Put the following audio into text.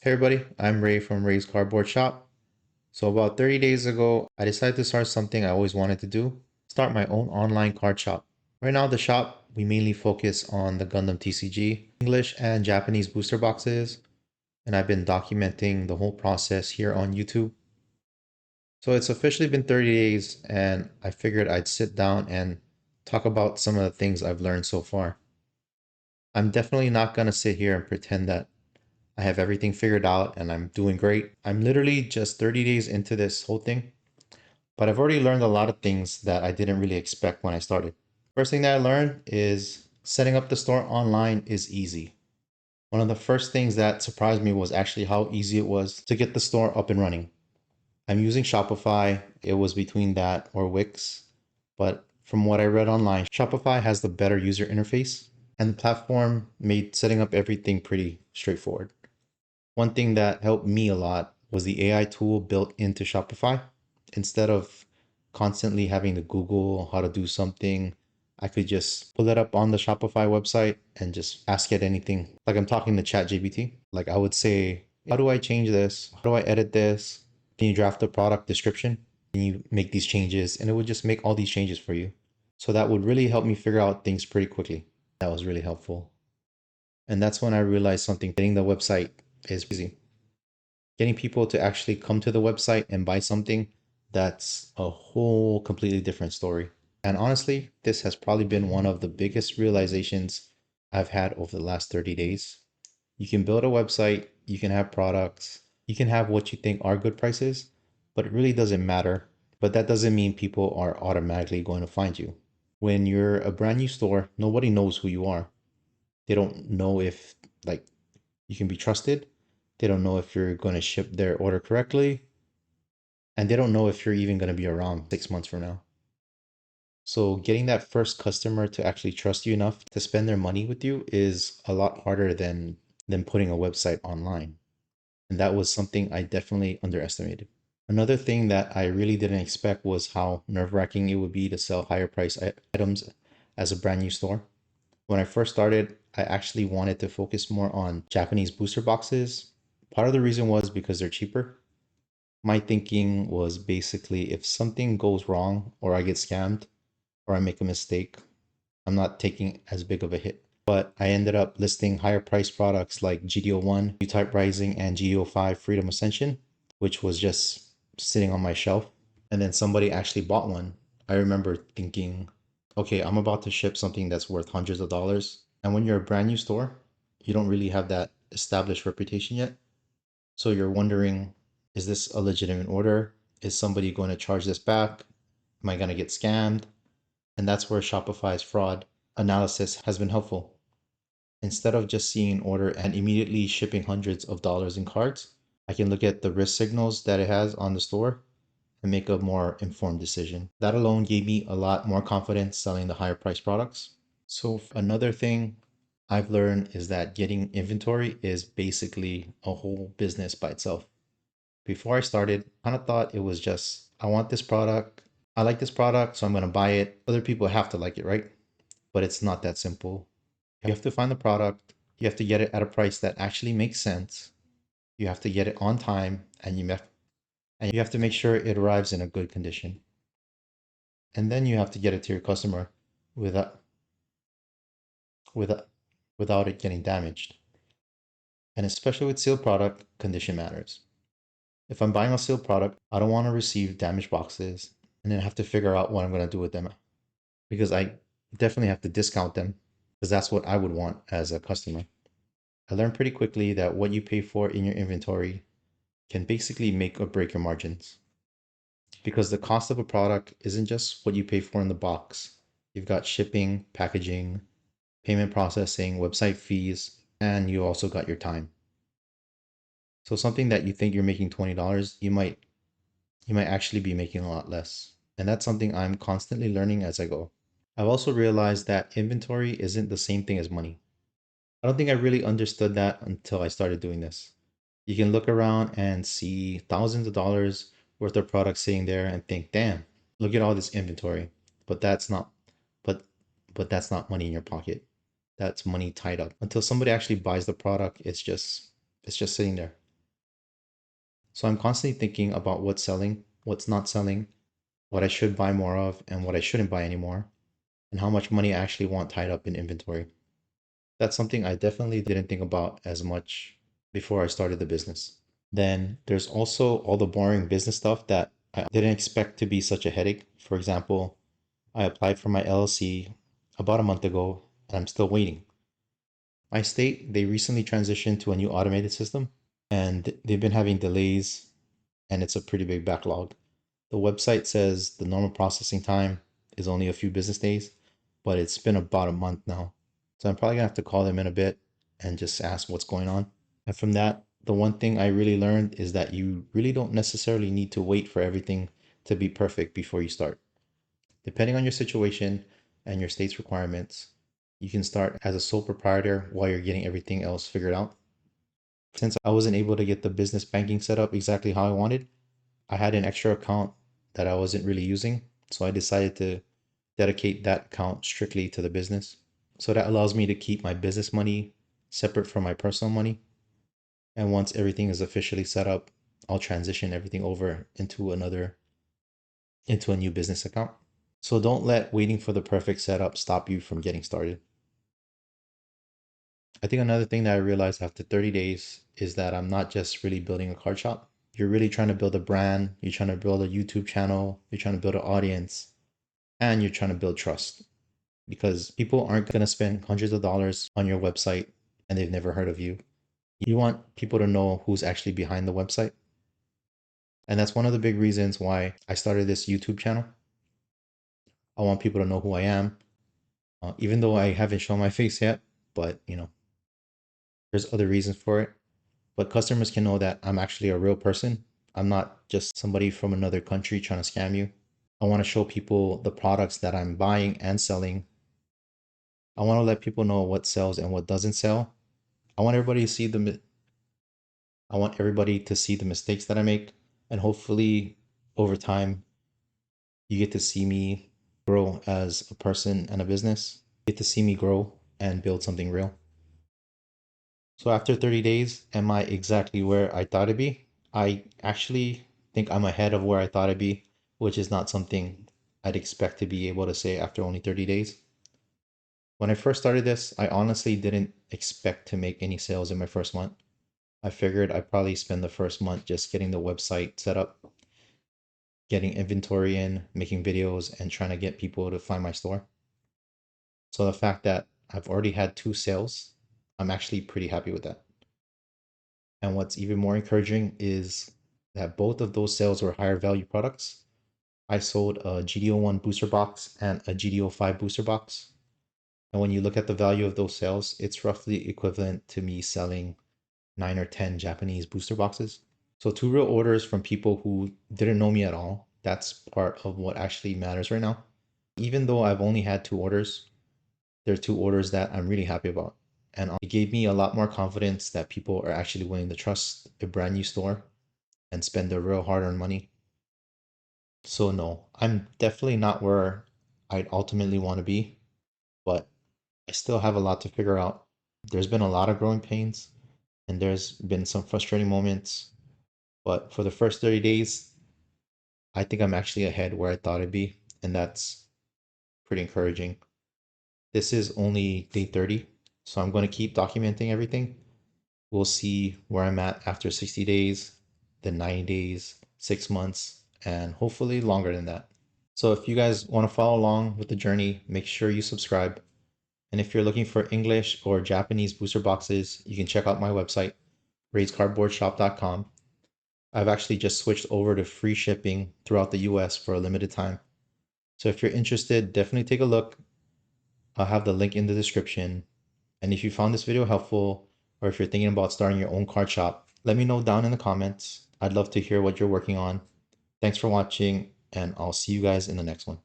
Hey everybody, I'm Ray from Ray's Cardboard Shop. So about 30 days ago, I decided to start something I always wanted to do, start my own online card shop. Right now, the shop, we mainly focus on the Gundam TCG, English and Japanese booster boxes, and I've been documenting the whole process here on YouTube. So it's officially been 30 days, and I figured I'd sit down and talk about some of the things I've learned so far. I'm definitely not going to sit here and pretend that I have everything figured out and I'm doing great. I'm literally just 30 days into this whole thing, but I've already learned a lot of things that I didn't really expect when I started. First thing that I learned is setting up the store online is easy. One of the first things that surprised me was actually how easy it was to get the store up and running. I'm using Shopify. It was between that or Wix, but from what I read online, Shopify has the better user interface, and the platform made setting up everything pretty straightforward. One thing that helped me a lot was the AI tool built into Shopify. Instead of constantly having to Google how to do something, I could just pull it up on the Shopify website and just ask it anything. Like I'm talking to ChatGPT. Like I would say, how do I change this? How do I edit this? Can you draft a product description? Can you make these changes? And it would just make all these changes for you. So that would really help me figure out things pretty quickly. That was really helpful. And that's when I realized something. Getting the website is easy. Getting people to actually come to the website and buy something, that's a whole completely different story. And honestly, this has probably been one of the biggest realizations I've had over the last 30 days. You can build a website, you can have products, you can have what you think are good prices, but it really doesn't matter. But that doesn't mean people are automatically going to find you. When you're a brand new store, nobody knows who you are. They don't know if like you can be trusted. They don't know if you're going to ship their order correctly. And they don't know if you're even going to be around 6 months from now. So getting that first customer to actually trust you enough to spend their money with you is a lot harder than putting a website online. And that was something I definitely underestimated. Another thing that I really didn't expect was how nerve-wracking it would be to sell higher price items as a brand new store. When I first started, I actually wanted to focus more on Japanese booster boxes. Part of the reason was because they're cheaper. My thinking was basically if something goes wrong or I get scammed or I make a mistake, I'm not taking as big of a hit. But I ended up listing higher priced products like GDO1, U-Type Rising, and GDO5 Freedom Ascension, which was just sitting on my shelf. And then somebody actually bought one. I remember thinking, okay, I'm about to ship something that's worth hundreds of dollars. And when you're a brand new store, you don't really have that established reputation yet. So you're wondering, is this a legitimate order? Is somebody going to charge this back? Am I going to get scammed? And that's where Shopify's fraud analysis has been helpful. Instead of just seeing an order and immediately shipping hundreds of dollars in cards, I can look at the risk signals that it has on the store and make a more informed decision. That alone gave me a lot more confidence selling the higher price products. So another thing I've learned is that getting inventory is basically a whole business by itself. Before I started, I kind of thought it was just, I want this product. I like this product, so I'm going to buy it. Other people have to like it, right? But it's not that simple. You have to find the product. You have to get it at a price that actually makes sense. You have to get it on time, and you have to make sure it arrives in a good condition. And then you have to get it to your customer without without without it getting damaged. And especially with sealed product, condition matters. If I'm buying a sealed product, I don't want to receive damaged boxes and then have to figure out what I'm going to do with them because I definitely have to discount them because that's what I would want as a customer. I learned pretty quickly that what you pay for in your inventory can basically make or break your margins because the cost of a product isn't just what you pay for in the box. You've got shipping, packaging, payment processing, website fees, and you also got your time. So something that you think you're making $20, you might actually be making a lot less. And that's something I'm constantly learning as I go. I've also realized that inventory isn't the same thing as money. I don't think I really understood that until I started doing this. You can look around and see thousands of dollars worth of products sitting there and think, damn, look at all this inventory. But that's not but but that's not money in your pocket. That's money tied up. Until somebody actually buys the product, it's just sitting there. So I'm constantly thinking about what's selling, what's not selling, what I should buy more of, and what I shouldn't buy anymore, and how much money I actually want tied up in inventory. That's something I definitely didn't think about as much before I started the business. Then there's also all the boring business stuff that I didn't expect to be such a headache. For example, I applied for my LLC about a month ago and I'm still waiting. My state, they recently transitioned to a new automated system and they've been having delays and it's a pretty big backlog. The website says the normal processing time is only a few business days, but it's been about a month now. So I'm probably gonna have to call them in a bit and just ask what's going on. And from that, the one thing I really learned is that you really don't necessarily need to wait for everything to be perfect before you start. Depending on your situation and your state's requirements, you can start as a sole proprietor while you're getting everything else figured out. Since I wasn't able to get the business banking set up exactly how I wanted, I had an extra account that I wasn't really using. So I decided to dedicate that account strictly to the business. So that allows me to keep my business money separate from my personal money. And once everything is officially set up, I'll transition everything over into a new business account. So don't let waiting for the perfect setup stop you from getting started. I think another thing that I realized after 30 days is that I'm not just really building a card shop. You're really trying to build a brand, you're trying to build a YouTube channel, you're trying to build an audience, and you're trying to build trust. Because people aren't going to spend hundreds of dollars on your website and they've never heard of you. You want people to know who's actually behind the website. And that's one of the big reasons why I started this YouTube channel. I want people to know who I am, even though I haven't shown my face yet, but there's other reasons for it. But customers can know that I'm actually a real person. I'm not just somebody from another country trying to scam you. I want to show people the products that I'm buying and selling. I want to let people know what sells and what doesn't sell. I want everybody to see I want everybody to see the mistakes that I make, and hopefully over time you get to see me grow as a person and a business. You get to see me grow and build something real. So after 30 days, am I exactly where I thought I'd be? I actually think I'm ahead of where I thought I'd be, which is not something I'd expect to be able to say after only 30 days. When I first started this, I honestly didn't expect to make any sales in my first month. I figured I'd probably spend the first month just getting the website set up, getting inventory in, making videos, and trying to get people to find my store. So the fact that I've already had 2 sales, I'm actually pretty happy with that. And what's even more encouraging is that both of those sales were higher value products. I sold a GDO1 booster box and a GDO5 booster box. And when you look at the value of those sales, it's roughly equivalent to me selling 9 or 10 Japanese booster boxes. So 2 real orders from people who didn't know me at all. That's part of what actually matters right now. Even though I've only had 2 orders, there are 2 orders that I'm really happy about. And it gave me a lot more confidence that people are actually willing to trust a brand new store and spend their real hard-earned money. So no, I'm definitely not where I'd ultimately want to be, but I still have a lot to figure out. There's been a lot of growing pains and there's been some frustrating moments, but for the first 30 days, I think I'm actually ahead where I thought I'd be, and that's pretty encouraging. This is only day 30, so I'm going to keep documenting everything. We'll see where I'm at after 60 days, then 90 days, 6 months, and hopefully longer than that. So if you guys want to follow along with the journey, make sure you subscribe. And if you're looking for English or Japanese booster boxes, you can check out my website, raisecardboardshop.com. I've actually just switched over to free shipping throughout the US for a limited time. So if you're interested, definitely take a look. I'll have the link in the description. And if you found this video helpful, or if you're thinking about starting your own card shop, let me know down in the comments. I'd love to hear what you're working on. Thanks for watching, and I'll see you guys in the next one.